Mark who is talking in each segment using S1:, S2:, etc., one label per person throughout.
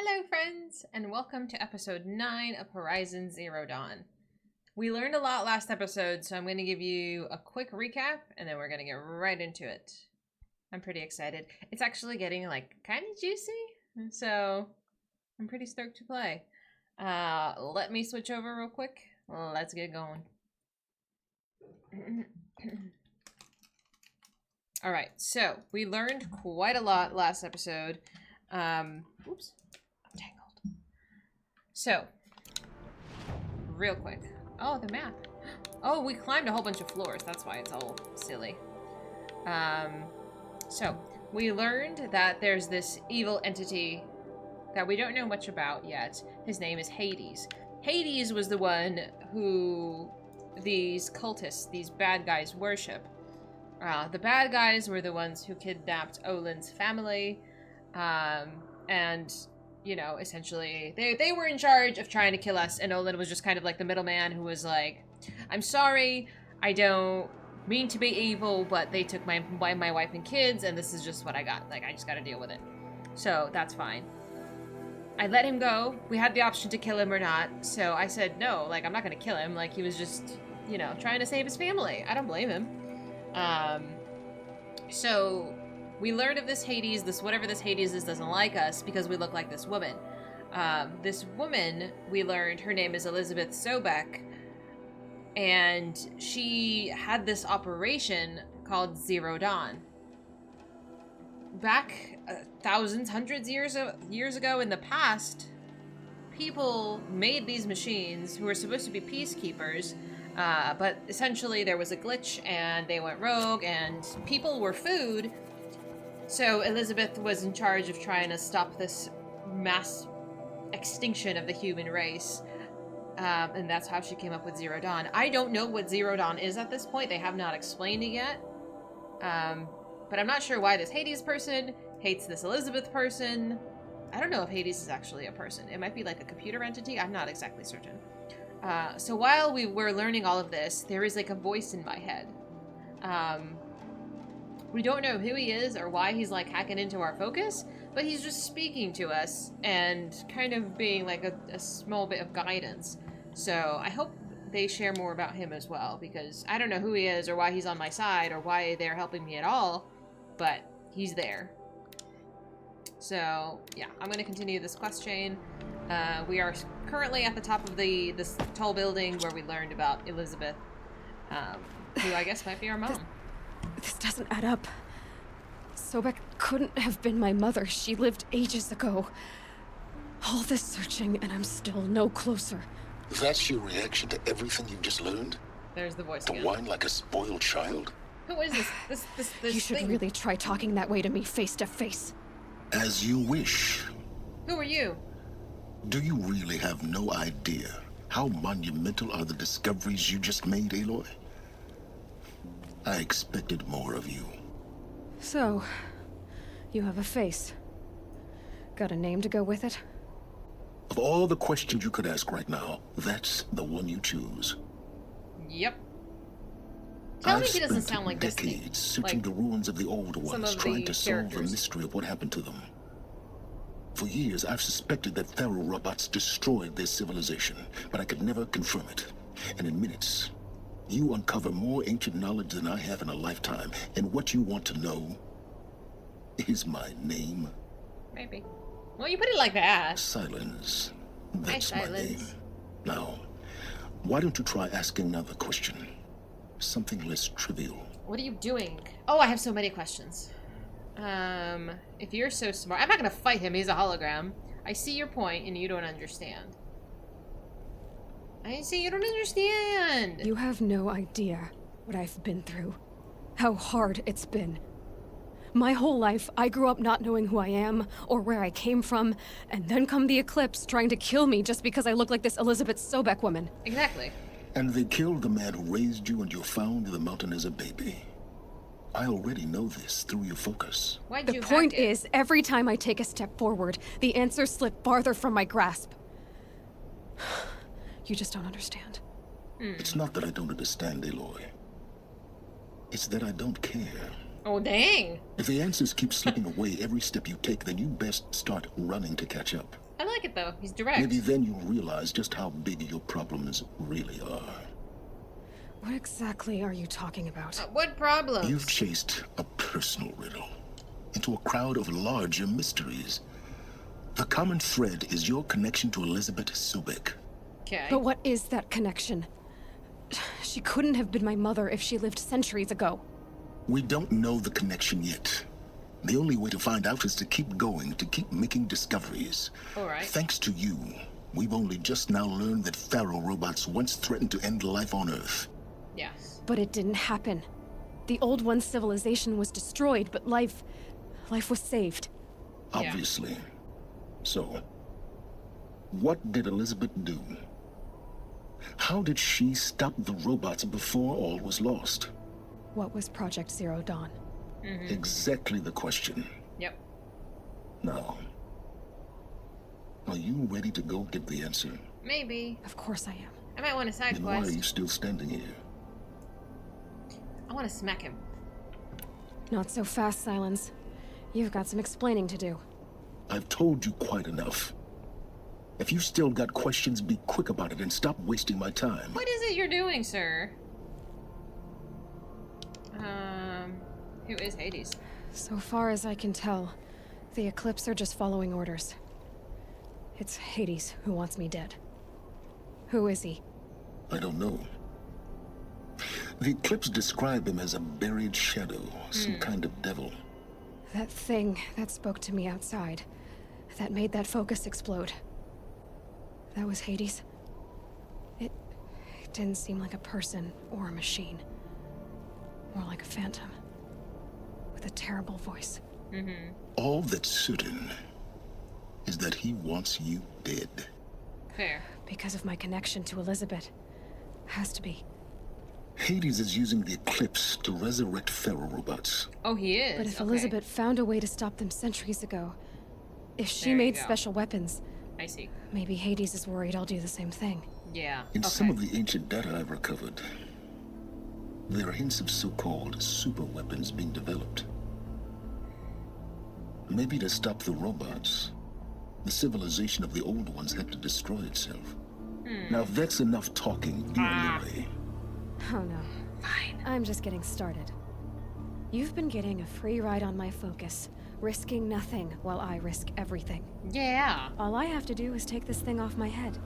S1: Hello friends, and welcome to episode 9 of Horizon Zero Dawn. We learned a lot last episode, so I'm going to give you a quick recap, and then we're going to get right into it. I'm pretty excited. It's actually getting, kind of juicy, so I'm pretty stoked to play. Let me switch over real quick. Let's get going. Alright, so we learned quite a lot last episode. Oops. I'm tangled. So, real quick. Oh, the map. Oh, we climbed a whole bunch of floors. That's why it's all silly. So, we learned that there's this evil entity that we don't know much about yet. His name is Hades. Hades was the one who these cultists, these bad guys, worship. The bad guys were the ones who kidnapped Olin's family, and, you know, essentially, they were in charge of trying to kill us, and Olin was just kind of like the middleman who was like, I'm sorry, I don't mean to be evil, but they took my wife and kids, and this is just what I got. Like, I just gotta deal with it. So, that's fine. I let him go. We had the option to kill him or not, so I said, no, like, I'm not gonna kill him. Like, he was just, you know, trying to save his family. I don't blame him. So we learned of this Hades, whatever this Hades is doesn't like us because we look like this woman. This woman, we learned her name is Elizabeth Sobek, and she had this operation called Zero Dawn. Back thousands, hundreds years ago in the past, people made these machines who were supposed to be peacekeepers. But essentially there was a glitch and they went rogue and people were food. So Elizabeth was in charge of trying to stop this mass extinction of the human race. And that's how she came up with Zero Dawn. I don't know what Zero Dawn is at this point. They have not explained it yet. But I'm not sure why this Hades person hates this Elizabeth person. I don't know if Hades is actually a person. It might be like a computer entity. I'm not exactly certain. So while we were learning all of this, there is like a voice in my head. We don't know who he is or why he's like hacking into our focus, but he's just speaking to us and kind of being like a small bit of guidance. So I hope they share more about him as well, because I don't know who he is or why he's on my side or why they're helping me at all, but he's there. So yeah, I'm going to continue this quest chain. We are currently at the top of this tall building where we learned about Elizabeth, who I guess might be our mom.
S2: This doesn't add up. Sobek couldn't have been my mother. She lived ages ago. All this searching, and I'm still no closer.
S3: That's your reaction to everything you've just learned?
S1: There's the voice
S3: To
S1: again.
S3: whine like a spoiled child?
S1: Who is this? This
S2: You should
S1: thing?
S2: really try talking that way to me face to face.
S3: As you wish.
S1: Who are you?
S3: Do you really have no idea how monumental are the discoveries you just made, Aloy? I expected more of you.
S2: So, you have a face. Got a name to go with it?
S3: Of all the questions you could ask right now, that's the one you choose.
S1: Yep. Tell me
S3: I've
S1: he doesn't
S3: spent
S1: sound like this thing.
S3: decades searching
S1: Like
S3: the ruins of the old ones,
S1: of
S3: trying
S1: the
S3: to solve the
S1: characters.
S3: mystery of what happened to them. For years, I've suspected that Pharaoh robots destroyed their civilization, but I could never confirm it. And in minutes, you uncover more ancient knowledge than I have in a lifetime. And what you want to know is my name.
S1: Maybe. Well, you put it like that.
S3: Silence. That's
S1: Hi,
S3: my
S1: Silence.
S3: name. Now, why don't you try asking another question? Something less trivial.
S1: What are you doing? Oh, I have so many questions. If you're so smart, I'm not gonna fight him. He's a hologram. I see your point, and you don't understand. I see you don't understand.
S2: You have no idea what I've been through. How hard it's been. My whole life, I grew up not knowing who I am or where I came from, and then come the Eclipse trying to kill me just because I look like this Elizabeth Sobek woman.
S1: Exactly.
S3: And they killed the man who raised you and you found in the mountain as a baby. I already know this through your focus.
S1: Why'd
S2: The
S1: you
S2: point
S1: hack it?
S2: is, every time I take a step forward, the answers slip farther from my grasp. You just don't understand.
S3: It's not that I don't understand, Aloy. It's that I don't care.
S1: Oh, dang.
S3: If the answers keep slipping away every step you take, then you best start running to catch up.
S1: I like it though. He's direct.
S3: Maybe then you'll realize just how big your problems really are.
S2: What exactly are you talking about?
S1: What problems?
S3: You've chased a personal riddle into a crowd of larger mysteries. The common thread is your connection to Elizabeth Subek.
S1: Okay.
S2: But what is that connection? She couldn't have been my mother if she lived centuries ago.
S3: We don't know the connection yet. The only way to find out is to keep going, to keep making discoveries.
S1: Alright.
S3: Thanks to you, we've only just now learned that Pharaoh robots once threatened to end life on Earth.
S1: Yes.
S2: But it didn't happen. The Old One's civilization was destroyed, but life was saved.
S1: Yeah.
S3: Obviously. So, what did Elizabeth do? How did she stop the robots before all was lost?
S2: What was Project Zero Dawn?
S3: Exactly the question.
S1: Yep.
S3: Now, are you ready to go get the answer?
S1: Maybe.
S2: Of course I am.
S1: I might want a side
S3: Then why are
S1: quest.
S3: you still standing here?
S1: I want to smack him.
S2: Not so fast, Silence. You've got some explaining to do.
S3: I've told you quite enough. If you still got questions, be quick about it and stop wasting my time.
S1: What is it you're doing, sir? Who is Hades?
S2: So far as I can tell, the Eclipse are just following orders. It's Hades who wants me dead. Who is he?
S3: I don't know. The Eclipse describe him as a buried shadow, some kind of devil.
S2: That thing that spoke to me outside, that made that focus explode. That was Hades. It didn't seem like a person or a machine. More like a phantom. With a terrible voice.
S3: All that's certain is that he wants you dead.
S1: Fair.
S2: Because of my connection to Elizabeth. Has to be.
S3: Hades is using the Eclipse to resurrect Pharaoh robots.
S1: Oh, he is.
S2: But if
S1: Okay.
S2: Elizabeth found a way to stop them centuries ago, if she
S1: There you
S2: made
S1: go.
S2: special weapons,
S1: I see.
S2: maybe Hades is worried I'll do the same thing.
S1: Yeah.
S3: In
S1: okay.
S3: some of the ancient data I've recovered, there are hints of so-called super weapons being developed. Maybe to stop the robots, the civilization of the old ones had to destroy itself. Now if that's enough talking, be on your way.
S2: Oh no.
S1: Fine.
S2: I'm just getting started. You've been getting a free ride on my focus, risking nothing while I risk everything.
S1: Yeah.
S2: All I have to do is take this thing off my head,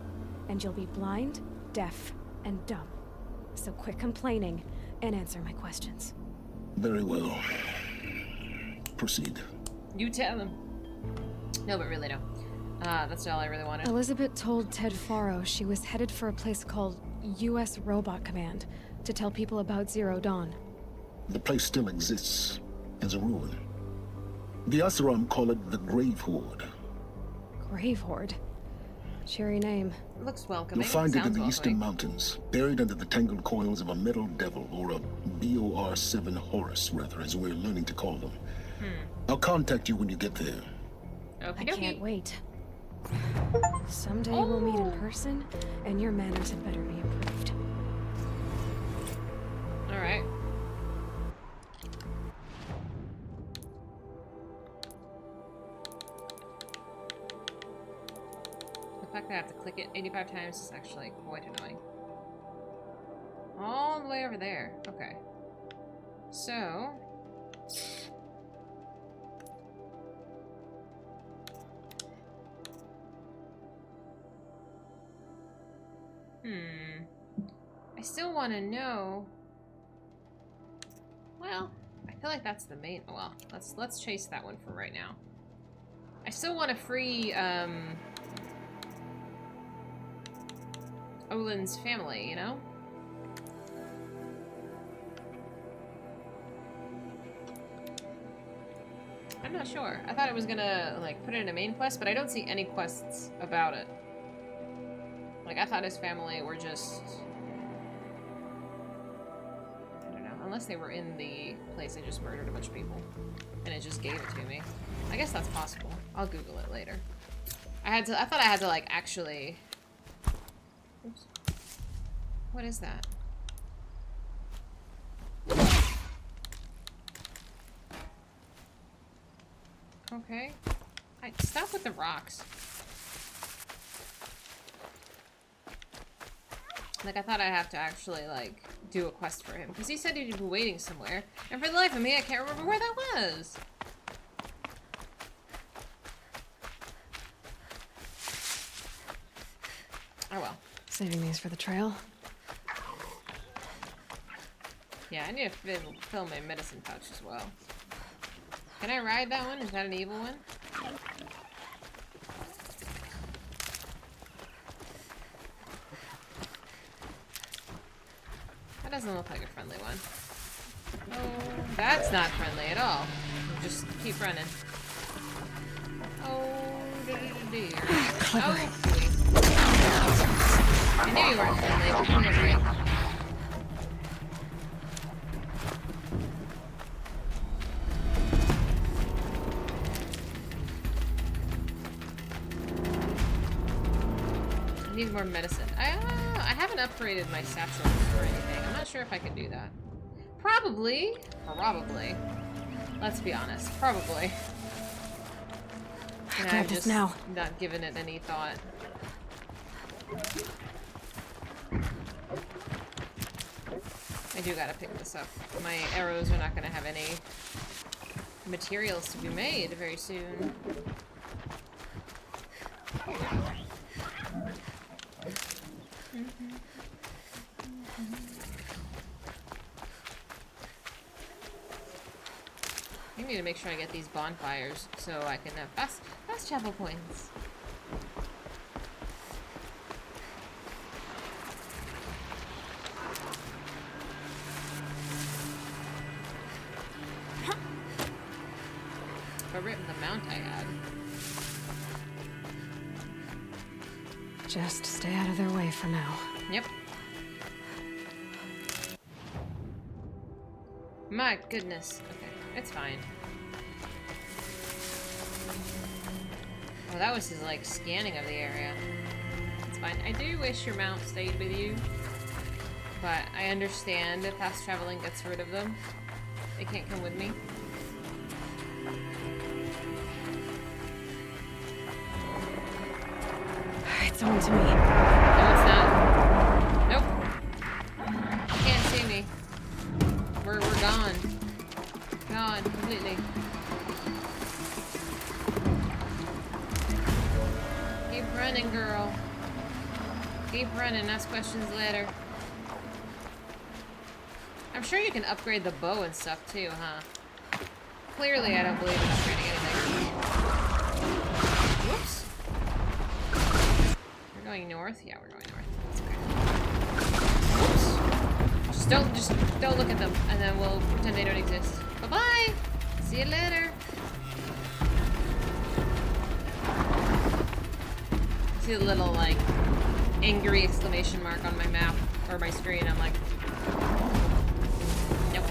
S2: and you'll be blind, deaf, and dumb. So quit complaining and answer my questions.
S3: Very well. Proceed.
S1: You tell him. No, but really no. That's all I really wanted.
S2: Elizabeth told Ted Faro she was headed for a place called U.S. Robot Command to tell people about Zero Dawn.
S3: The place still exists as a ruin. The Asaram call it the Grave Horde.
S2: Grave Horde. Cheery name.
S1: Looks welcoming.
S3: You'll find it in
S1: Sounds
S3: the Eastern
S1: welcoming.
S3: Mountains, buried under the tangled coils of a metal devil, or a BOR-7 Horus, rather, as we're learning to call them. I'll contact you when you get there.
S2: I
S1: Okie
S2: can't
S1: dokie.
S2: wait. Someday we'll meet in person, and your manners had better be improved.
S1: Alright. The fact that I have to click it 85 times is actually quite annoying. All the way over there. Okay. So... I still want to know... Well, I feel like that's the main... Well, let's chase that one for right now. I still want to free, Olin's family, you know? I'm not sure. I thought it was gonna, like, put it in a main quest, but I don't see any quests about it. Like, I thought his family were just... I don't know. Unless they were in the place they just murdered a bunch of people. And it just gave it to me. I guess that's possible. I'll Google it later. I thought I had to, like, actually... Oops. What is that? Okay. Stop with the rocks. Like, I thought I'd have to actually, like, do a quest for him. Because he said he'd be waiting somewhere. And for the life of me, I can't remember where that was. Oh well.
S2: Saving these for the trail.
S1: Yeah, I need to fill my medicine pouch as well. Can I ride that one? Is that an evil one? That doesn't look like a friendly one. Oh, that's not friendly at all. Just keep running. Oh, dear. Oh, sweet. I knew you weren't friendly, but give me a break. I need more medicine. I haven't upgraded my satchels or anything. I'm not sure if I can do that. Probably. Probably. Let's be honest. Probably. And
S2: Grab
S1: I've
S2: this
S1: just
S2: now.
S1: not given it any thought. I do gotta pick this up. My arrows are not gonna have any materials to be made very soon. I need to make sure I get these bonfires so I can have fast travel points. If I rip the mount I had.
S2: Just stay out of their way for now.
S1: Yep. My goodness. Okay, it's fine. Oh, that was his, like, scanning of the area. It's fine. I do wish your mount stayed with you. But I understand if fast traveling gets rid of them. They can't come with me.
S2: It's on to me.
S1: No, it's not. Nope. You can't see me. We're gone. Gone completely. Keep running, girl. Keep running. Ask questions later. I'm sure you can upgrade the bow and stuff too, huh? Clearly, I don't believe in upgrading anything. Whoops. We're going north? Yeah, we're going north. That's okay. Whoops. Just don't look at them, and then we'll pretend they don't exist. Bye-bye! See you later! See the little, like, angry exclamation mark on my map, or my screen, I'm like... Nope.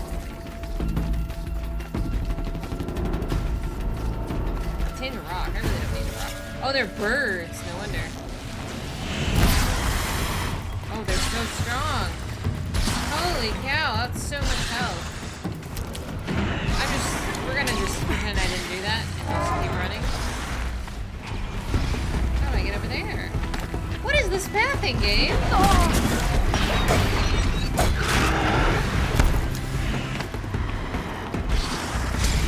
S1: Tin rock, I really don't need a rock. Oh, they're birds, no wonder. Oh, they're so strong. Holy cow, that's so much health. We're gonna just pretend I didn't do that and just keep running. How do I get over there? What is this pathing game? Oh.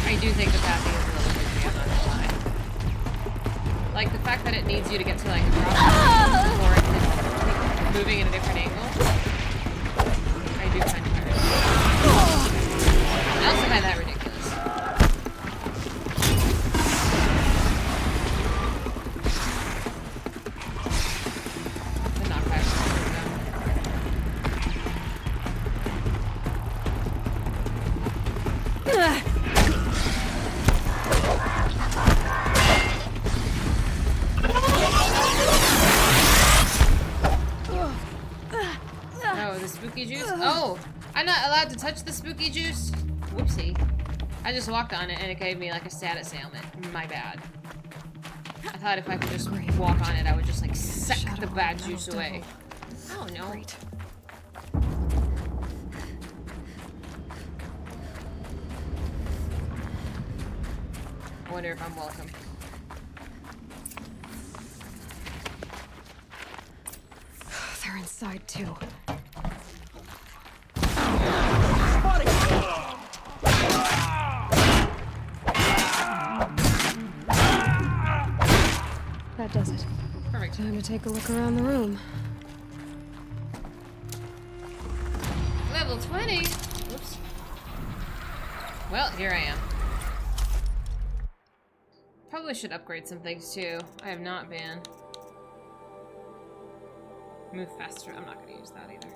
S1: I do think the pathing is a little goofy, I'm not gonna lie. Like the fact that it needs you to get to like a drop before it can moving in a different angle. I do find it hard. I also find that ridiculous. The knockback Oh, the spooky juice? Oh! I'm not allowed to touch the spooky juice? Whoopsie. I just walked on it and it gave me like a status ailment. My bad. I thought if I could just walk on it, I would just like suck the bad juice away. Oh no.
S2: Great.
S1: I wonder if I'm welcome.
S2: They're inside too. That does it.
S1: Perfect.
S2: Time to take a look around the room.
S1: Level 20? Oops. Well, here I am. Probably should upgrade some things too. I have not been. Move faster. I'm not going to use that either.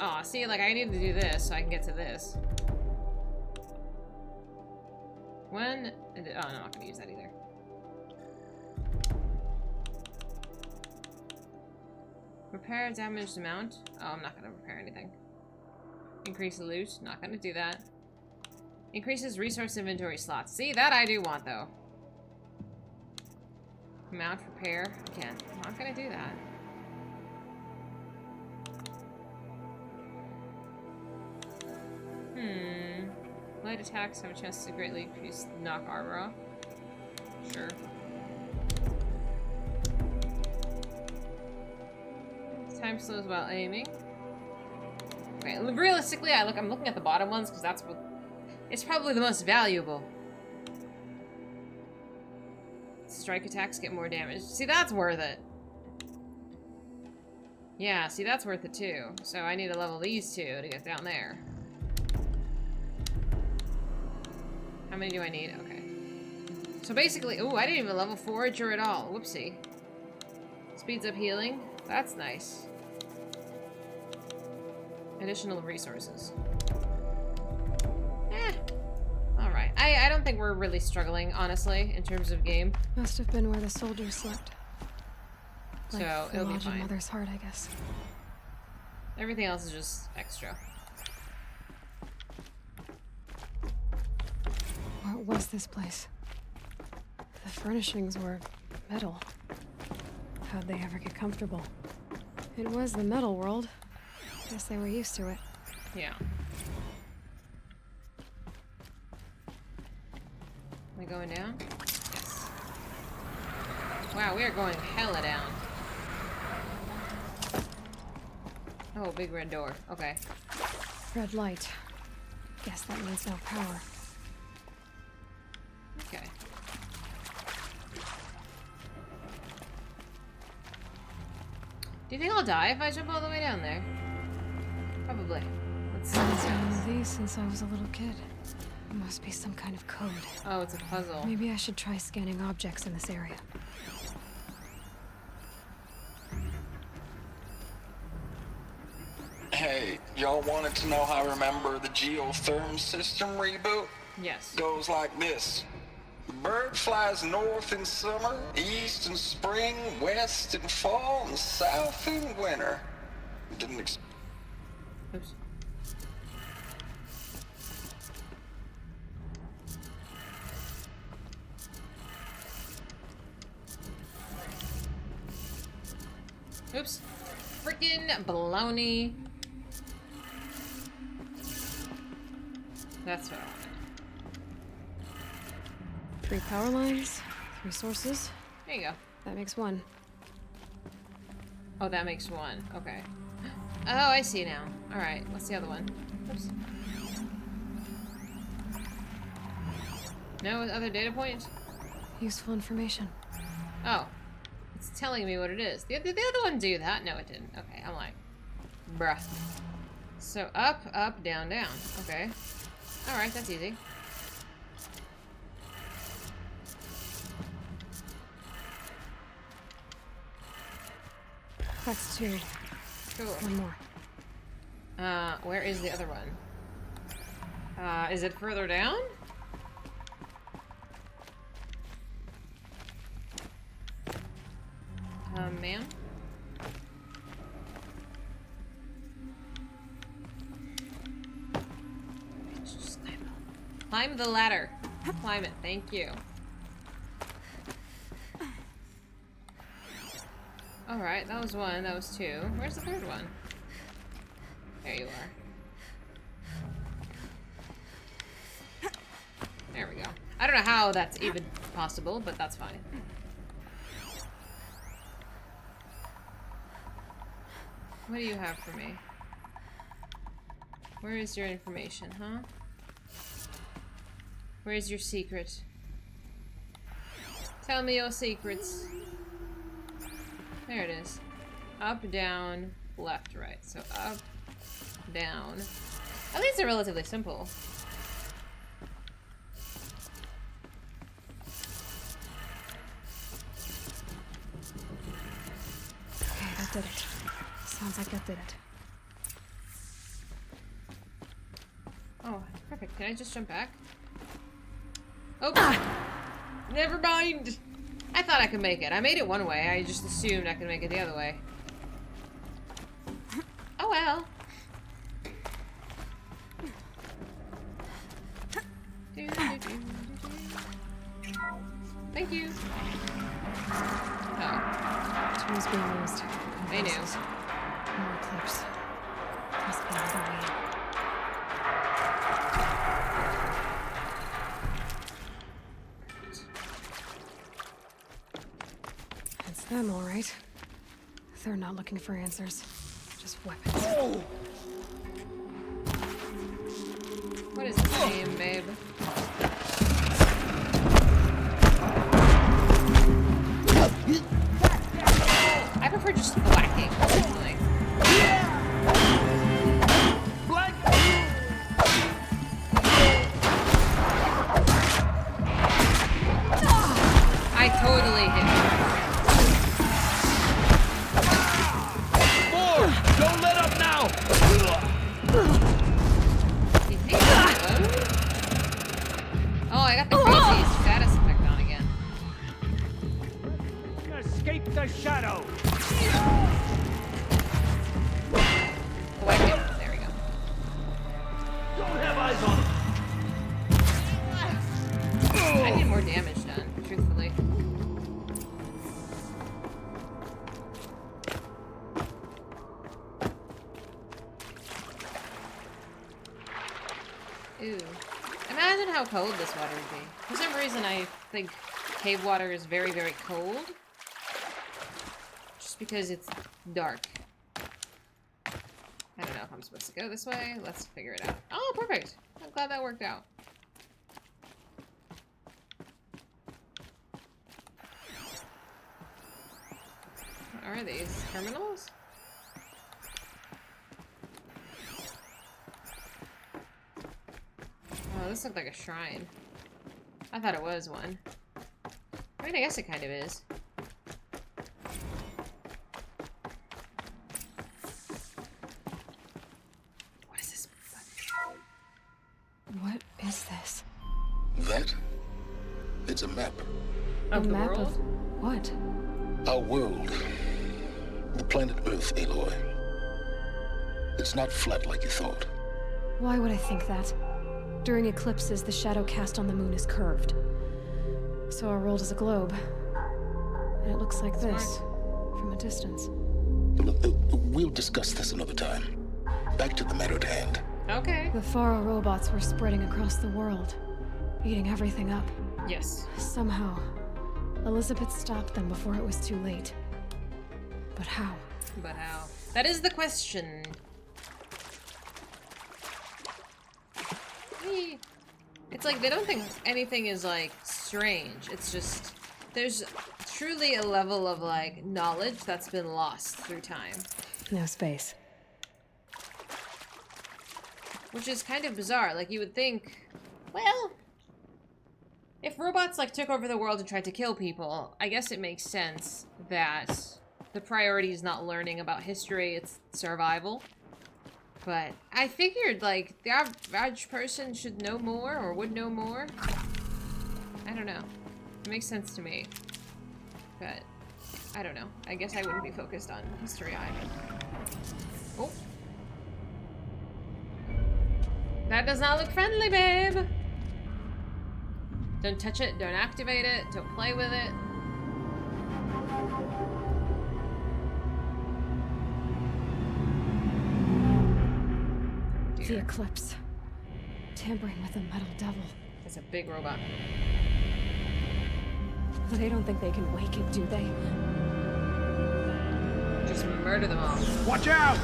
S1: Oh, see, like I need to do this so I can get to this. When? Oh, no, I'm not going to use that either. Repair damaged mount. Oh, I'm not going to repair anything. Increase the loot. Not going to do that. Increases resource inventory slots. See, that I do want, though. Mount repair. Again, I'm not going to do that. Light attacks have a chance to greatly increase knock armor off. Sure. Time slows while aiming. Okay, realistically, I'm looking at the bottom ones because that's what it's probably the most valuable. Strike attacks get more damage. See, that's worth it. Yeah, see, that's worth it too. So I need to level these two to get down there. How many do I need? Okay. So basically, ooh, I didn't even level Forager at all. Whoopsie. Speeds up healing. That's nice. Additional resources. Alright. I don't think we're really struggling, honestly, in terms of game.
S2: Must have been where the soldiers slept. Like
S1: So, it'll be
S2: Lodge in
S1: fine.
S2: Mother's Heart, I guess.
S1: Everything else is just extra.
S2: What was this place? The furnishings were metal. How'd they ever get comfortable? It was the metal world. Guess they were used to it.
S1: Yeah. Am I going down? Yes. Wow, we are going hella down. Oh, big red door. Okay.
S2: Red light. Guess that means no power.
S1: Okay. Do you think I'll die if I jump all the way down there? Probably. Let's see.
S2: I've seen one of these since I was a little kid. It must be some kind of code.
S1: Oh, it's a puzzle.
S2: Maybe I should try scanning objects in this area.
S4: Hey, y'all wanted to know how I remember the geotherm system reboot?
S1: Yes.
S4: Goes like this. Bird flies north in summer, east in spring, west in fall, and south in winter. Didn't
S1: Oops. Oops. Freaking baloney. That's what I wanted.
S2: 3 power lines, 3 sources.
S1: There you go.
S2: That makes 1.
S1: Oh, that makes 1. Okay. Oh, I see now. Alright, what's the other one? Oops. No other data point?
S2: Useful information.
S1: Oh. It's telling me what it is. Did the other one do that? No, it didn't. Okay, I'm like, bruh. So up, up, down, down. Okay. Alright, that's easy.
S2: That's 2.
S1: Cool.
S2: 1 more.
S1: Where is the other one? Is it further down? Ma'am? Just climb the ladder. Climb it, thank you. Alright, that was 1, that was 2. Where's the third one? There you are. There we go. I don't know how that's even possible, but that's fine. What do you have for me? Where is your information, huh? Where is your secret? Tell me your secrets. There it is. Up, down, left, right. So up, down. At least they're relatively simple.
S2: Okay, that did it. Sounds like that did it.
S1: Oh, perfect. Can I just jump back? Oh, never mind. I thought I could make it. I made it one way. I just assumed I could make it the other way. Oh well. Thank you. Oh.
S2: Tools being used.
S1: I knew.
S2: More clips. Must be another way. It's them, all right. They're not looking for answers. Just weapons.
S1: What is his name, babe? I prefer just whacking, personally. I totally hit
S5: More! Don't let up now!
S1: you. Oh, I got the crazy status effect on again.
S5: Escape the shadow!
S1: Oh, I did. There we go.
S5: Don't have eyes on him!
S1: I need more damage done, truthfully. Ooh. Imagine how cold this water would be. For some reason, I think cave water is very, very cold. Just because it's dark. I don't know if I'm supposed to go this way. Let's figure it out. Oh, perfect. I'm glad that worked out. What are these? Terminals? Oh, this looked like a shrine. I thought it was one. I mean, I guess it kind of is. What is this?
S2: What is this?
S3: That? It's a map.
S1: Of
S2: A
S1: the
S2: map
S1: world?
S2: of what?
S3: Our world. The planet Earth, Aloy. It's not flat like you thought.
S2: Why would I think that? During eclipses, the shadow cast on the moon is curved. So our world is a globe. And it looks like this, from a distance.
S3: We'll discuss this another time. Back to the matter at hand.
S1: Okay.
S2: The Faro robots were spreading across the world, eating everything up.
S1: Yes.
S2: Somehow, Elizabeth stopped them before it was too late. But how?
S1: But how? That is the question. It's like they don't think anything is like strange. It's just there's truly a level of like knowledge that's been lost through time,
S2: No space.
S1: which is kind of bizarre. Like you would think, well, if robots like took over the world and tried to kill people, I guess it makes sense that the priority is not learning about history, it's survival. But I figured, like, the average person should know more, or would know more. I don't know. It makes sense to me. But, I don't know. I guess I wouldn't be focused on history either. Oh. That does not look friendly, babe! Don't touch it, don't activate it, don't play with it.
S2: The eclipse. Tampering with a metal devil.
S1: It's a big robot.
S2: They don't think they can wake it, do they?
S1: Just murder them all.
S5: Watch out!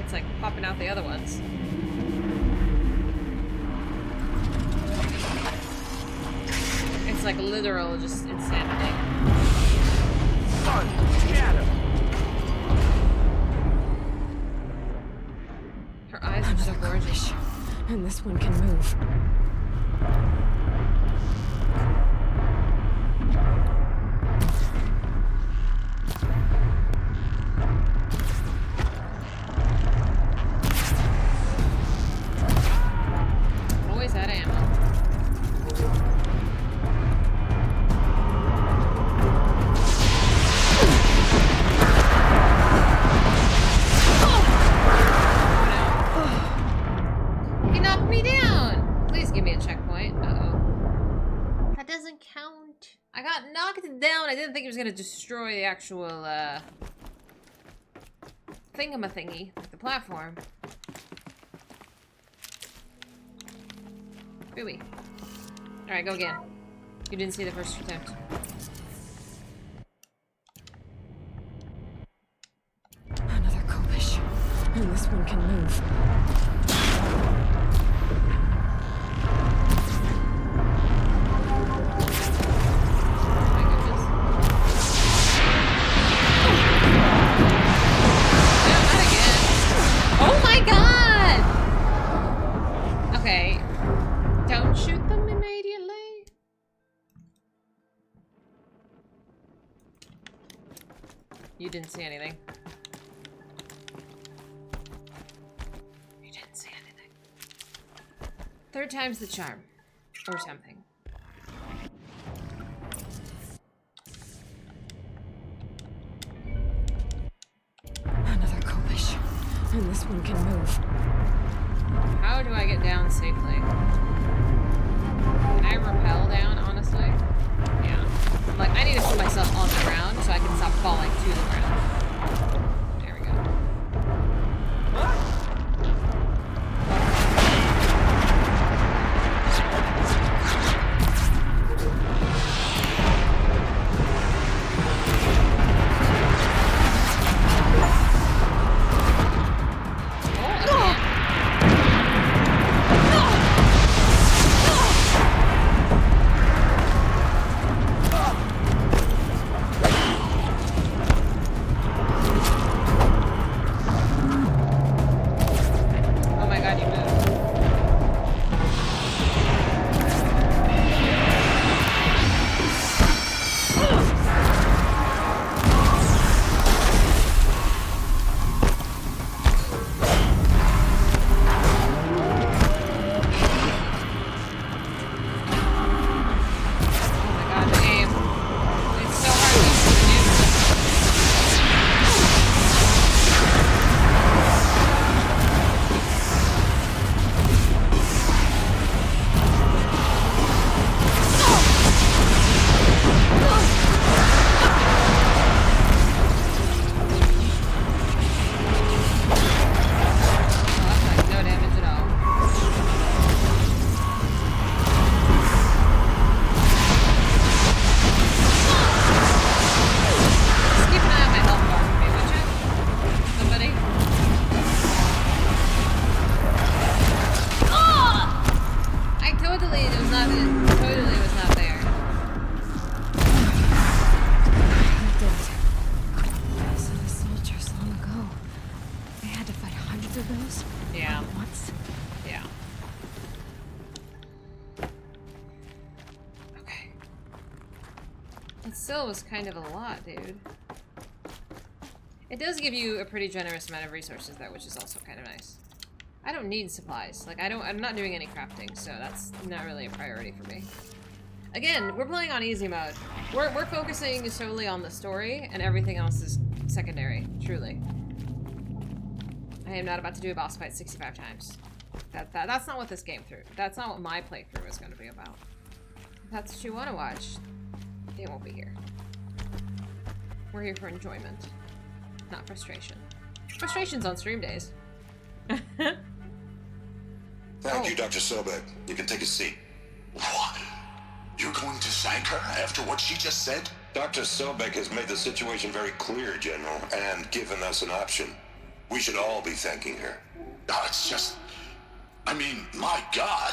S1: It's like popping out the other ones. like literal just insanity.
S5: Son, shadow.
S1: Her eyes are so gorgeous.
S2: And this one can move.
S1: Always had ammo. He knocked me down! Please give me a checkpoint. Uh-oh. That doesn't count. I got knocked down. I didn't think he was gonna destroy the actual, thingamathingy, like the platform. Booey. Alright, go again. You didn't see the first attempt.
S2: Another Kobish. And this one can move.
S1: My goodness. No, not again. Oh my god! Okay. Don't shoot them immediately. You didn't see anything. You didn't see anything. Third time's the charm. Or something.
S2: Another Kobish. And this one can move.
S1: How do I get down safely? Can I rappel down, honestly? Yeah. I'm like, I need to put myself on the ground so I can stop falling to the ground. There we go. Oh my god, you moved. Oh my god, the aim. It's so hard to use. Oh, that's like no damage at all. Just keep an eye on my health bar for me, would you? Somebody? I totally was not there.
S2: I did it. So the soldiers long ago. They had to fight hundreds of those?
S1: Yeah.
S2: At once?
S1: Yeah. Okay. It still was kind of a lot, dude. It does give you a pretty generous amount of resources though, which is also kind of nice. I don't need supplies. Like, I'm not doing any crafting, so that's not really a priority for me. Again, we're playing on easy mode. We're focusing solely on the story, and everything else is secondary, truly. I am not about to do a boss fight 65 times. That's not what this game through. That's not what my playthrough is going to be about. If that's what you want to watch, it won't be here. We're here for enjoyment, not frustration. Frustration's on stream days.
S6: Thank you, Dr. Sobek. You can take a seat.
S3: What? You're going to thank her after what she just said?
S6: Dr. Sobek has made the situation very clear, General, and given us an option. We should all be thanking her.
S3: Oh, it's just... I mean, my God.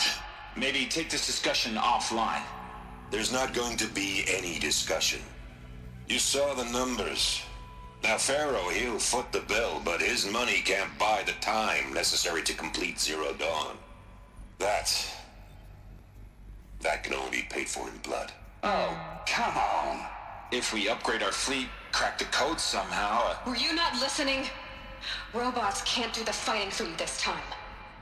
S7: Maybe take this discussion offline.
S6: There's not going to be any discussion. You saw the numbers. Now, Pharaoh, he'll foot the bill, but his money can't buy the time necessary to complete Zero Dawn. That can only be paid for in blood.
S4: Oh, come on. If we upgrade our fleet, crack the code somehow...
S2: Were you not listening? Robots can't do the fighting for you this time.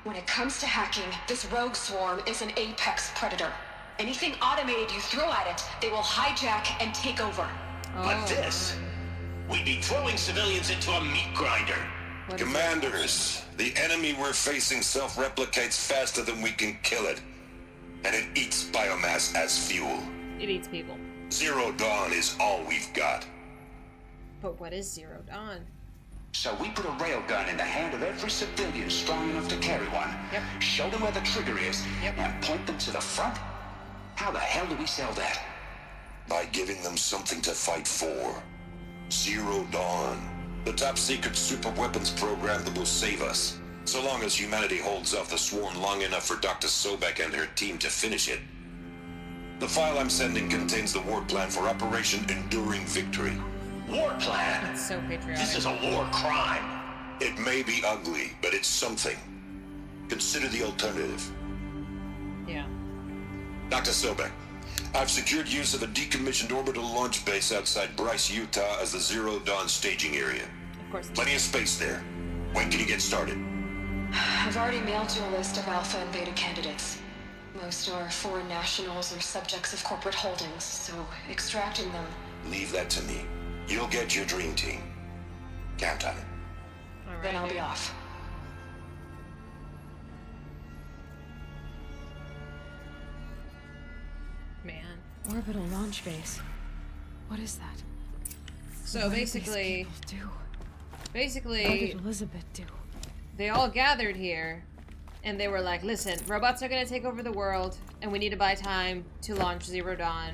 S2: When it comes to hacking, this rogue swarm is an apex predator. Anything automated you throw at it, they will hijack and take over.
S5: But this, we'd be throwing civilians into a meat grinder.
S6: Commanders, the enemy we're facing self-replicates faster than we can kill it. And it eats biomass as fuel.
S1: It eats people.
S6: Zero Dawn is all we've got.
S1: But what is Zero Dawn?
S4: So we put a railgun in the hand of every civilian strong enough to carry one.
S1: Yep.
S4: Show them where the trigger is,
S1: Yep.
S4: and point them to the front? How the hell do we sell that?
S6: By giving them something to fight for. Zero Dawn. The top secret super weapons program that will save us. So long as humanity holds off the swarm long enough for Dr. Sobek and her team to finish it. The file I'm sending contains the war plan for Operation Enduring Victory.
S5: War plan?
S1: It's so patriotic.
S5: This is a war crime.
S6: It may be ugly, but it's something. Consider the alternative.
S1: Yeah.
S6: Dr. Sobek, I've secured use of a decommissioned orbital launch base outside Bryce, Utah as the Zero Dawn staging area.
S1: Of course.
S6: Plenty of space there. When can you get started?
S2: I've already mailed you a list of alpha and beta candidates. Most are foreign nationals or subjects of corporate holdings, so extracting them...
S6: Leave that to me. You'll get your dream team. Count on it.
S1: All right.
S2: Then I'll be off.
S1: Man.
S2: Orbital launch base. What is that?
S1: So
S2: What did
S1: basically,
S2: these people do? What
S1: basically,
S2: did Elizabeth do?
S1: they all gathered here, and they were like, listen, robots are gonna take over the world, and we need to buy time to launch Zero Dawn.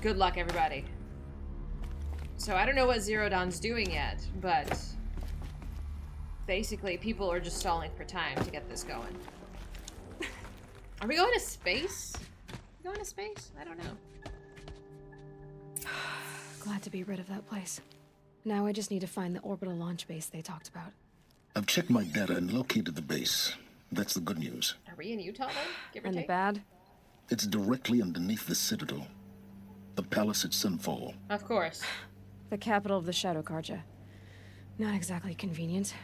S1: Good luck, everybody. So I don't know what Zero Dawn's doing yet, but basically people are just stalling for time to get this going. Are we going to space? Going to space? I don't know.
S2: Glad to be rid of that place. Now I just need to find the orbital launch base they talked about.
S3: I've checked my data and located the base. That's the good news.
S1: Are we in Utah then? Give or
S2: And the
S1: take?
S2: bad?
S3: It's directly underneath the Citadel. The palace at Sunfall.
S1: Of course.
S2: The capital of the Shadow Carja. Not exactly convenient.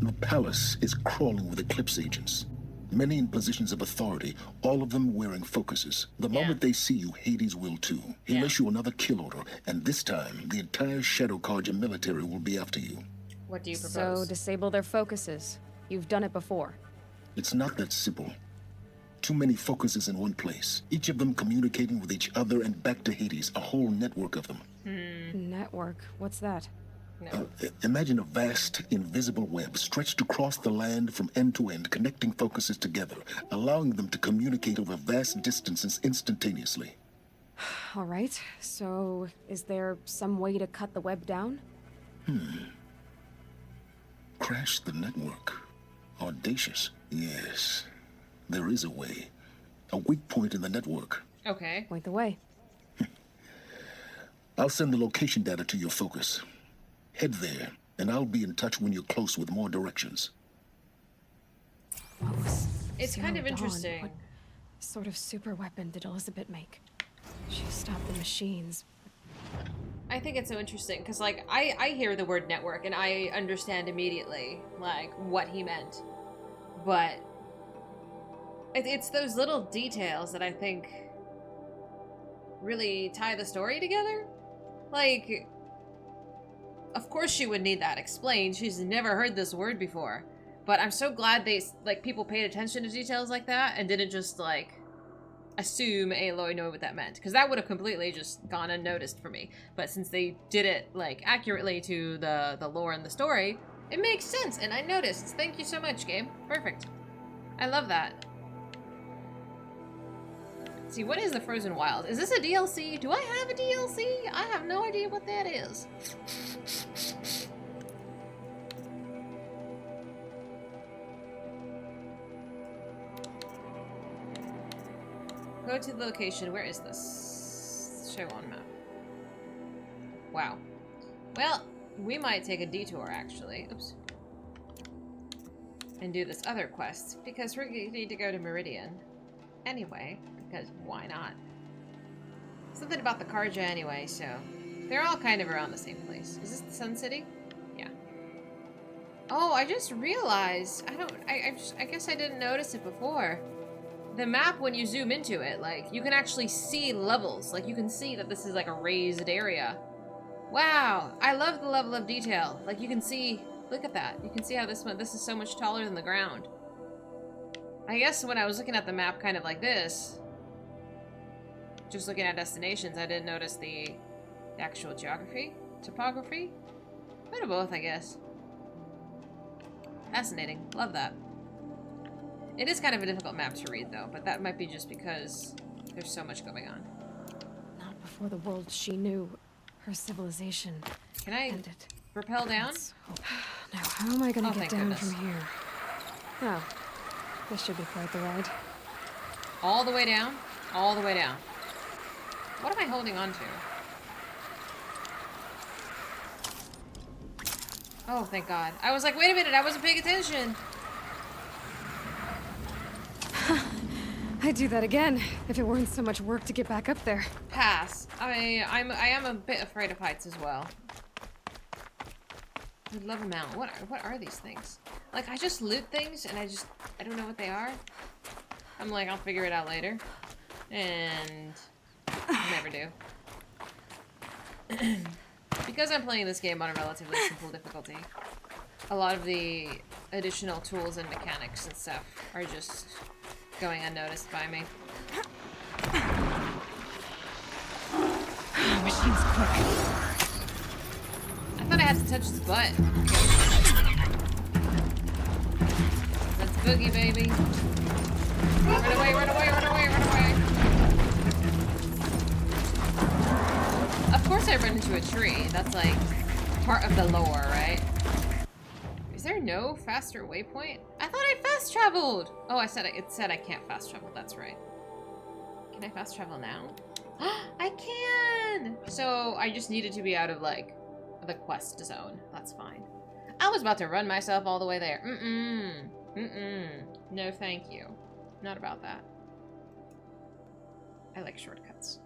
S3: The palace is crawling with Eclipse agents. Many in positions of authority, all of them wearing focuses. The moment they see you, Hades will too. He'll issue another kill order, and this time, the entire Shadow Carja military will be after you.
S1: What do you
S2: So
S1: propose?
S2: disable their focuses. You've done it before.
S3: It's not that simple. Too many focuses in one place, each of them communicating with each other and back to Hades, a whole network of them.
S2: Network? What's that?
S1: No.
S3: Imagine a vast, invisible web stretched across the land from end to end, connecting focuses together, allowing them to communicate over vast distances instantaneously.
S2: All right, so is there some way to cut the web down?
S3: Crash the network. Audacious. Yes, there is a way. A weak point in the network.
S1: Okay.
S2: Point the way.
S3: I'll send the location data to your focus. Head there, and I'll be in touch when you're close with more directions.
S2: What was
S1: It's kind of
S2: Zero Dawn?
S1: interesting.
S2: What sort of super weapon did Elizabeth make? She stopped the machines.
S1: I think it's so interesting because, like, I hear the word network and I understand immediately, like, what he meant. But it's those little details that I think really tie the story together. Like, of course she would need that explained. She's never heard this word before. But I'm so glad people paid attention to details like that and didn't just, like, assume Aloy knew what that meant. Because that would have completely just gone unnoticed for me. But since they did it, like, accurately to the lore and the story, it makes sense. And I noticed. Thank you so much, game. Perfect. I love that. See, what is the Frozen Wild? Is this a DLC? Do I have a DLC? I have no idea what that is. Go to the location. Where is this? Show on map. Wow. Well, we might take a detour, actually. Oops. And do this other quest, because we need to go to Meridian. Anyway, because why not? Something about the Karja anyway, so... They're all kind of around the same place. Is this the Sun City? Yeah. Oh, I just realized. I guess I didn't notice it before. The map, when you zoom into it, like, you can actually see levels. Like, you can see that this is like a raised area. Wow, I love the level of detail. Like, you can see, look at that. You can see how this is so much taller than the ground. I guess when I was looking at the map kind of like this, just looking at destinations, I didn't notice the actual geography, topography. A bit of both, I guess. Fascinating. Love that. It is kind of a difficult map to read, though, but that might be just because there's so much going on.
S2: Not before the world she knew, her civilization.
S1: Can I
S2: ended.
S1: rappel down?
S2: Now, how am I gonna get down
S1: goodness.
S2: from here? Oh, this should be quite the ride.
S1: All the way down? All the way down. What am I holding on to? Oh, thank God. I was like, wait a minute, I wasn't paying attention.
S2: I'd do that again, if it weren't so much work to get back up there.
S1: Pass. I am a bit afraid of heights as well. I'd love a mountain. What are these things? Like, I just loot things and I don't know what they are. I'm like, I'll figure it out later. And I never do. Because I'm playing this game on a relatively simple difficulty, a lot of the additional tools and mechanics and stuff are just going unnoticed by me.
S2: Machine's quick.
S1: I thought I had to touch his butt. Let's boogie, baby. Run away, run away, run away, run away. Of course I run into a tree. That's like part of the lore, right? Is there no faster waypoint? I thought I fast traveled. Oh, it said I can't fast travel. That's right. Can I fast travel now? I can. So I just needed to be out of like the quest zone. That's fine. I was about to run myself all the way there. No, thank you. Not about that. I like shortcuts.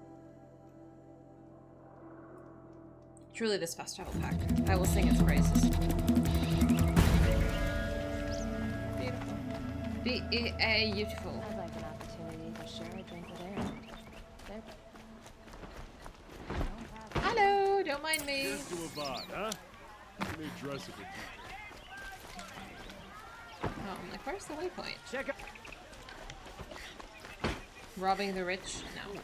S1: Truly this fast travel pack. I will sing its praises. Beautiful. Beautiful.
S7: I'd like an opportunity to share a drink with Aaron.
S1: Hello, don't mind me.
S8: Here's to a bot, huh? Let me dress it with you.
S1: Oh, I'm like, where's the waypoint?
S8: Check out.
S1: Robbing the rich? No.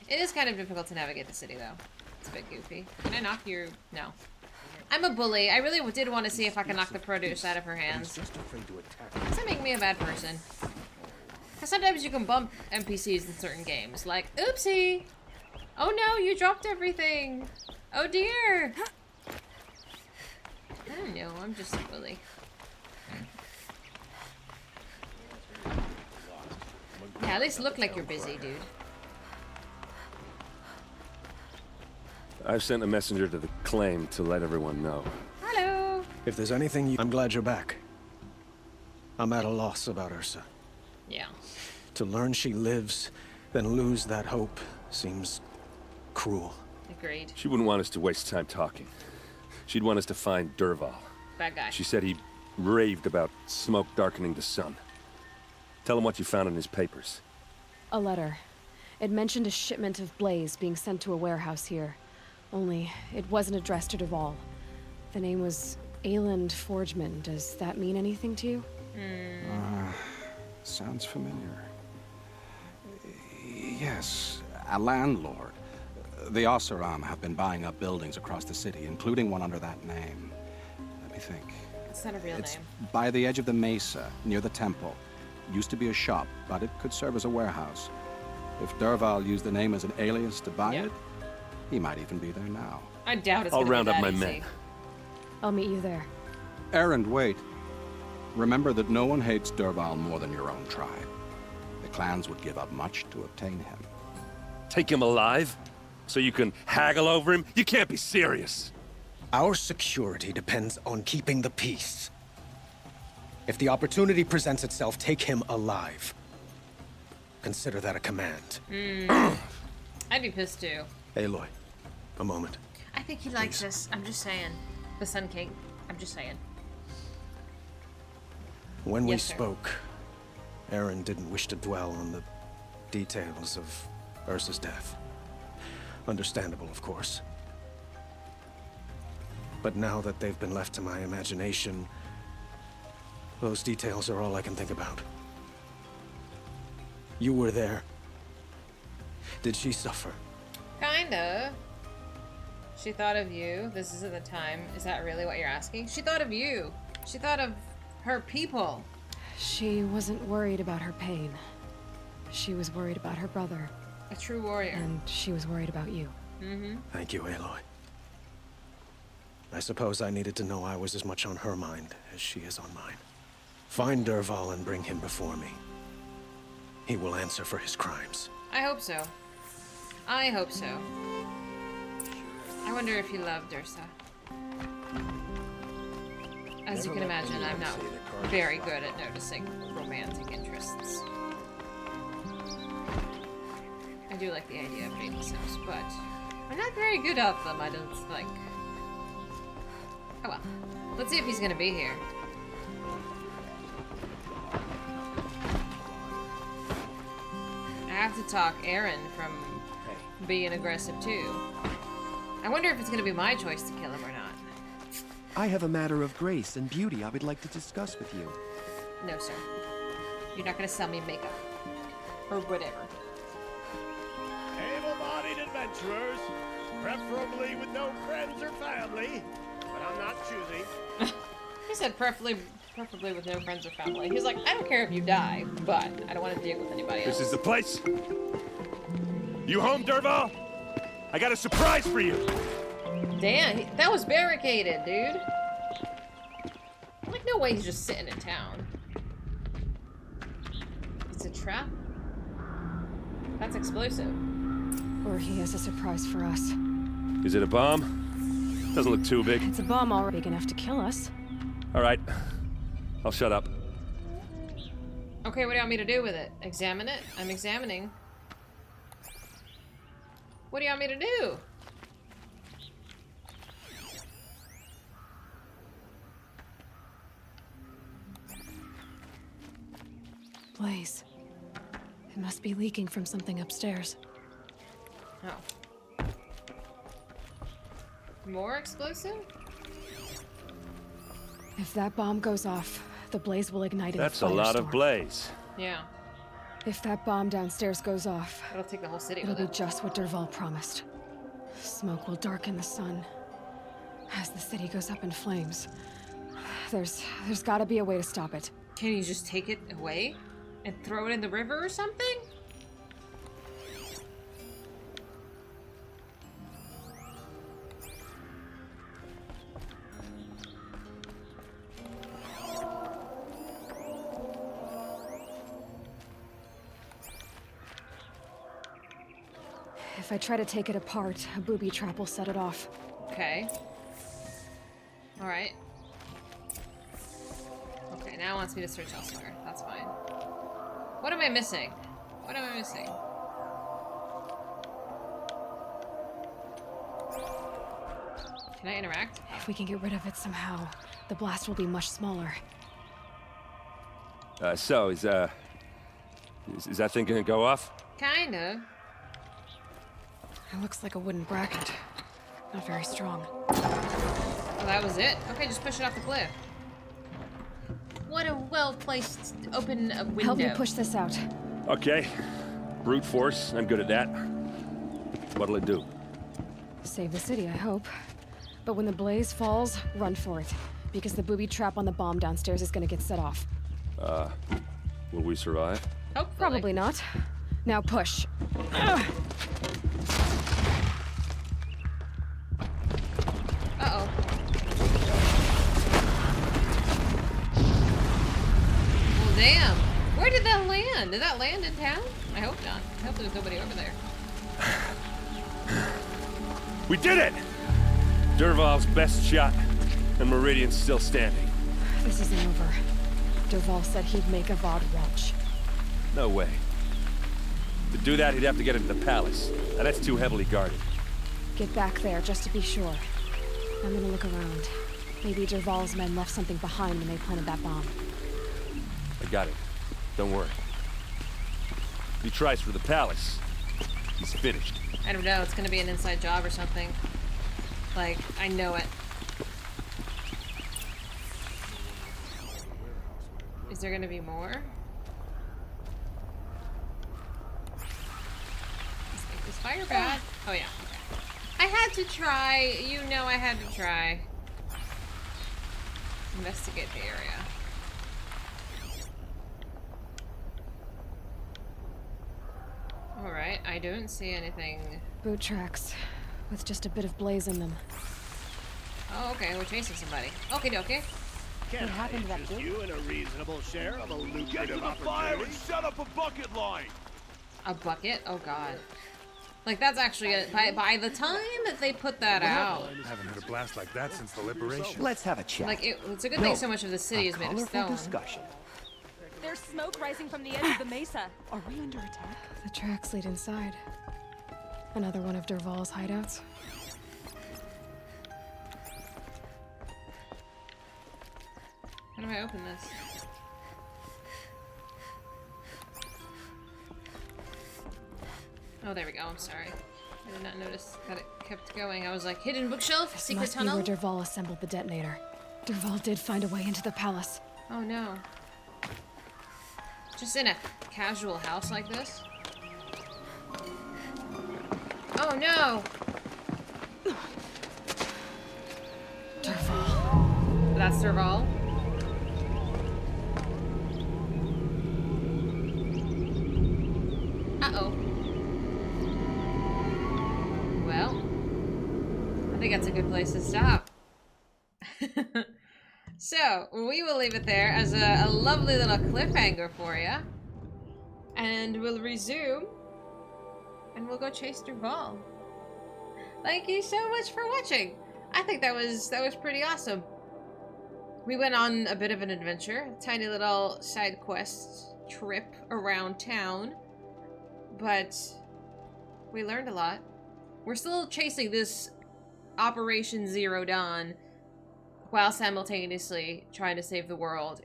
S1: It is kind of difficult to navigate the city, though. It's a bit goofy. Can I knock your... No. I'm a bully. I really did want to see if I could knock the produce out of her hands. Does that make me a bad person? Because sometimes you can bump NPCs in certain games. Like, oopsie! Oh no, you dropped everything! Oh dear! I don't know, I'm just a bully. Yeah, at least look like you're busy, dude.
S9: I've sent a messenger to the claim to let everyone know.
S1: Hello!
S10: If there's anything I'm glad you're back. I'm at a loss about Ursa.
S1: Yeah.
S10: To learn she lives, then lose that hope seems cruel.
S1: Agreed.
S9: She wouldn't want us to waste time talking. She'd want us to find Derval.
S1: Bad guy.
S9: She said he raved about smoke darkening the sun. Tell him what you found in his papers.
S2: A letter. It mentioned a shipment of blaze being sent to a warehouse here. Only, it wasn't addressed to Derval. The name was Ayland Forgeman. Does that mean anything to you?
S11: Sounds familiar. Yes, a landlord. The Oseram have been buying up buildings across the city, including one under that name. Let me think.
S1: It's not a real
S11: It's
S1: name.
S11: by the edge of the mesa, near the temple. Used to be a shop, but it could serve as a warehouse. If Derval used the name as an alias to buy it, he might even be there now.
S1: I doubt it's
S9: I'll
S1: gonna
S9: round
S1: be
S9: up
S1: that
S9: my
S1: easy.
S9: men.
S2: I'll meet you there.
S11: Erend, wait. Remember that no one hates Derval more than your own tribe. clans would give up much to obtain him.
S9: Take him alive? So you can haggle over him? You can't be serious.
S10: Our security depends on keeping the peace. If the opportunity presents itself, take him alive. Consider that a command.
S1: I'd be pissed too.
S10: Aloy, a moment.
S1: I think he likes us. I'm just saying. The Sun King. I'm just saying.
S10: When we
S1: Yes, sir.
S10: spoke, Aaron didn't wish to dwell on the details of Ursa's death. Understandable, of course. But now that they've been left to my imagination, those details are all I can think about. You were there. Did she suffer?
S1: Kinda. She thought of you. This isn't the time. Is that really what you're asking? She thought of you. She thought of her people.
S2: She wasn't worried about her pain. She was worried about her brother.
S1: A true warrior.
S2: And she was worried about you.
S10: Thank you, Aloy. I suppose I needed to know I was as much on her mind as she is on mine. Find Dervahl and bring him before me. He will answer for his crimes.
S1: I hope so. I hope so. I wonder if he loved Ursa. As you can imagine, I'm not very good at noticing romantic interests. I do like the idea of baby sims, but I'm not very good at them, I don't think. Oh well. Let's see if he's gonna be here. I have to talk Aaron from being aggressive too. I wonder if it's gonna be my choice to kill him or not.
S12: I have a matter of grace and beauty I would like to discuss with you.
S1: No, sir. You're not gonna sell me makeup. Or whatever.
S8: Able-bodied adventurers, preferably with no friends or family, but I'm not choosing.
S1: He said preferably with no friends or family. He's like, I don't care if you die, but I don't want to deal with anybody else.
S9: This is the place. You home, Dervahl? I got a surprise for you.
S1: Damn, that was barricaded, dude. Like, no way he's just sitting in town. It's a trap? That's explosive.
S2: Or he has a surprise for us.
S9: Is it a bomb? Doesn't look too big.
S2: It's a bomb already big enough to kill us.
S9: All right. I'll shut up.
S1: Okay, what do you want me to do with it? Examine it? I'm examining. What do you want me to do?
S2: Blaze. It must be leaking from something upstairs.
S1: Oh. More explosive?
S2: If that bomb goes off, the blaze will ignite in
S9: That's a lot of blaze.
S1: Yeah.
S2: If that bomb downstairs goes off,
S1: It'll take the whole city
S2: it'll
S1: with
S2: be
S1: it.
S2: just what Dervahl promised. Smoke will darken the sun as the city goes up in flames. There's gotta be a way to stop it.
S1: Can you just take it away? And throw it in the river or something?
S2: If I try to take it apart, a booby trap will set it off.
S1: Okay. Alright. Okay, now it wants me to search elsewhere. That's fine. What am I missing? What am I missing? Can I interact?
S2: If we can get rid of it somehow, the blast will be much smaller.
S9: So, is that thing gonna go off?
S1: Kinda.
S2: It looks like a wooden bracket. Not very strong.
S1: Oh, that was it? Okay, just push it off the cliff. What a well-placed open window.
S2: Help me push this out.
S9: Okay. Brute force. I'm good at that. What'll it do?
S2: Save the city, I hope. But when the blaze falls, run for it. Because the booby trap on the bomb downstairs is gonna get set off.
S9: Will we survive?
S1: Hopefully.
S2: Probably not. Now push. Ugh.
S1: Uh-oh. Well, damn. Where did that land? Did that land in town? I hope not. I hope there's nobody over there.
S9: We did it! Dervahl's best shot, and Meridian's still standing.
S2: This isn't over. Dervahl said he'd make Avad watch.
S9: No way. To do that, he'd have to get into the palace, and that's too heavily guarded.
S2: Get back there, just to be sure. I'm gonna look around. Maybe Dervahl's men left something behind when they planted that bomb.
S9: I got it. Don't worry. If he tries for the palace, he's finished.
S1: I don't know, it's gonna be an inside job or something. Like, I know it. Is there gonna be more? Is fire bad? Oh yeah, okay. I had to try, you know I had to try. Investigate the area. Alright, I don't see anything.
S2: Boot tracks, with just a bit of blaze in them.
S1: Oh, okay, we're chasing somebody. Okie dokie.
S8: What happened to that you in a reasonable share of a lucrative
S13: Get to the fire and set up a bucket line!
S1: A bucket? Oh god. Like, that's actually by the time that they put that out.
S13: I haven't heard a blast like that since the liberation.
S12: Let's have a chat.
S1: Like, it's a good thing so much of the city is made of stone.
S12: Discussion.
S7: There's smoke rising from the edge of the mesa. Are we under attack?
S2: The tracks lead inside. Another one of Dervahl's hideouts.
S1: How do I open this? Oh, there we go. I'm sorry. I did not notice that it kept going. I was like, hidden bookshelf?
S2: This
S1: Secret
S2: must
S1: tunnel?
S2: be where Dervahl assembled the detonator. Dervahl did find a way into the palace.
S1: Oh no. Just in a casual house like this? Oh no!
S2: Dervahl.
S1: That's Dervahl? Uh-oh. Well, I think that's a good place to stop. So, we will leave it there as a lovely little cliffhanger for you. And we'll resume. And we'll go chase Dervahl. Thank you so much for watching. I think that was pretty awesome. We went on a bit of an adventure. A tiny little side quest trip around town. But we learned a lot. We're still chasing this Operation Zero Dawn while simultaneously trying to save the world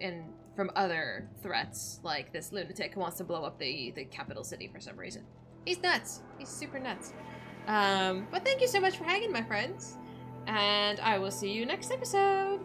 S1: from other threats, like this lunatic who wants to blow up the capital city for some reason. He's nuts. He's super nuts. But thank you so much for hanging, my friends. And I will see you next episode.